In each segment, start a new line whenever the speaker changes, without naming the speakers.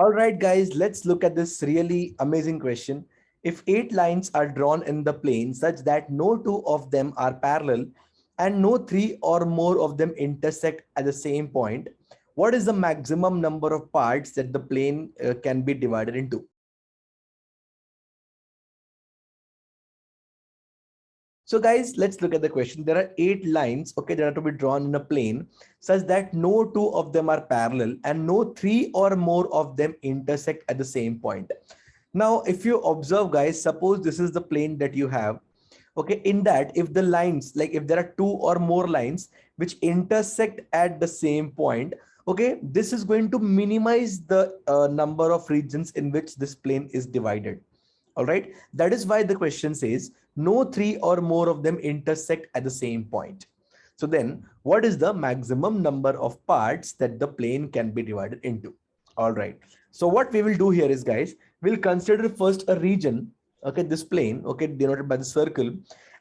All right, guys, let's look at this really amazing question. If 8 lines are drawn in the plane such that no two of them are parallel and no three or more of them intersect at the same point, what is the maximum number of parts that the plane can be divided into? So guys, let's look at the question. There are 8 lines, okay, that are to be drawn in a plane such that no two of them are parallel and no three or more of them intersect at the same point. Now, if you observe, guys, suppose this is the plane that you have. Okay, in that, if the lines, like if there are 2 or more lines which intersect at the same point, okay, this is going to minimize the number of regions in which this plane is divided. All right, that is why the question says no three or more of them intersect at the same point. So then what is the maximum number of parts that the plane can be divided into? All right, so what we will do here is, guys, we'll consider first a region, okay, this plane, okay, denoted by the circle,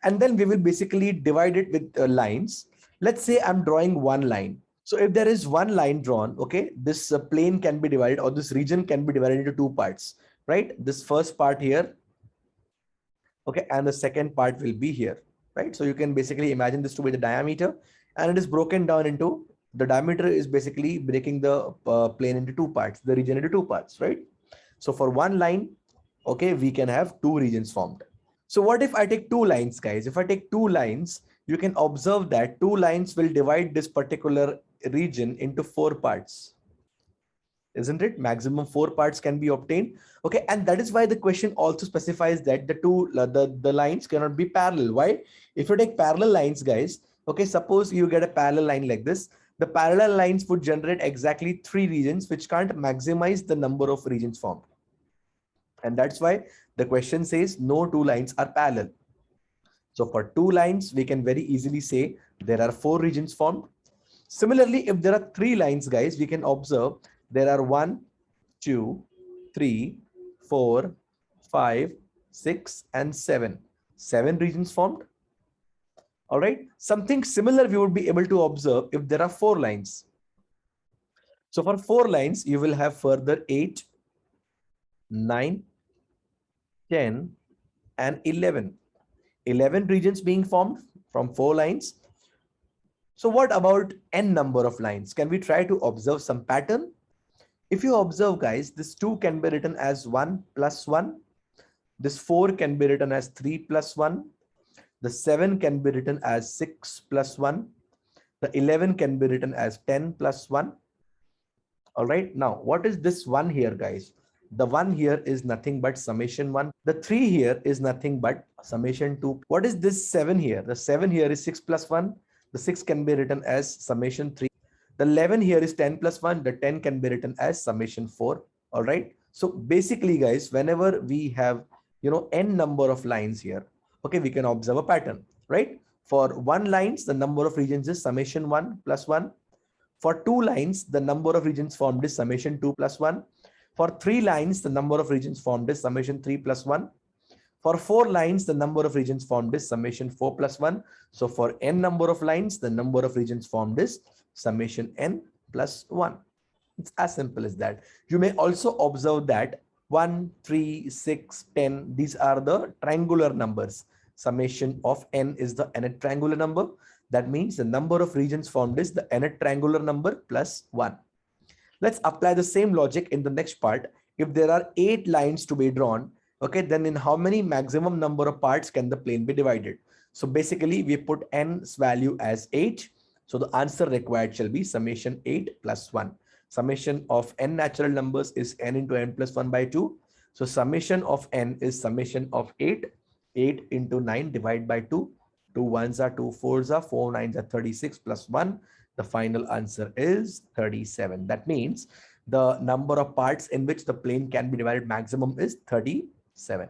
and then we will basically divide it with lines. Let's say I'm drawing one line. So if there is one line drawn, okay, this plane can be divided, or this region can be divided into 2 parts, right? This first part here, okay, and the second part will be here, right? So you can basically imagine this to be the diameter, and it is broken down into, the diameter is basically breaking the plane into 2 parts, the region into 2 parts, right? So for one line, okay, we can have 2 regions formed. So what if I take 2 lines, guys? If I take 2 lines, you can observe that 2 lines will divide this particular region into 4 parts. Isn't it? Maximum 4 parts can be obtained. Okay, and that is why the question also specifies that the lines cannot be parallel. Why? If you take parallel lines, guys, okay, suppose you get a parallel line like this, the parallel lines would generate exactly 3 regions, which can't maximize the number of regions formed. And that's why the question says no 2 lines are parallel. So for 2 lines, we can very easily say there are 4 regions formed. Similarly, if there are 3 lines, guys, we can observe there are 1, 2, 3, 4, 5, 6, and 7. 7 regions formed. All right. Something similar we would be able to observe if there are 4 lines. So for 4 lines, you will have further 8, 9, 10, and 11. 11 regions being formed from 4 lines. So what about n number of lines? Can we try to observe some pattern? If you observe, guys, this 2 can be written as 1 plus 1. This 4 can be written as 3 plus 1. The 7 can be written as 6 plus 1. The 11 can be written as 10 plus 1. All right. Now, what is this 1 here, guys? The 1 here is nothing but summation 1. The 3 here is nothing but summation 2. What is this 7 here? The 7 here is 6 plus 1. The 6 can be written as summation 3. The 11 here is 10 plus 1. The 10 can be written as summation 4. All right. So basically, guys, whenever we have, n number of lines here, okay, we can observe a pattern, right? For 1 lines, the number of regions is summation 1 plus 1. For 2 lines, the number of regions formed is summation 2 plus 1. For 3 lines, the number of regions formed is summation 3 plus 1. For 4 lines, the number of regions formed is summation 4 plus 1. So for n number of lines, the number of regions formed is summation n plus 1. It's as simple as that. You may also observe that 1, 3, 6, 10, these are the triangular numbers. Summation of n is the nth triangular number. That means the number of regions formed is the nth triangular number plus 1. Let's apply the same logic in the next part. If there are 8 lines to be drawn, okay, then in how many maximum number of parts can the plane be divided? So basically we put n's value as 8. So the answer required shall be summation 8 plus 1. Summation of n natural numbers is n into n plus 1 by 2. So summation of n is summation of 8. 8 into 9 divided by 2. 2 1s are 2 4s are 4 9s are 36 plus 1. The final answer is 37. That means the number of parts in which the plane can be divided maximum is 37.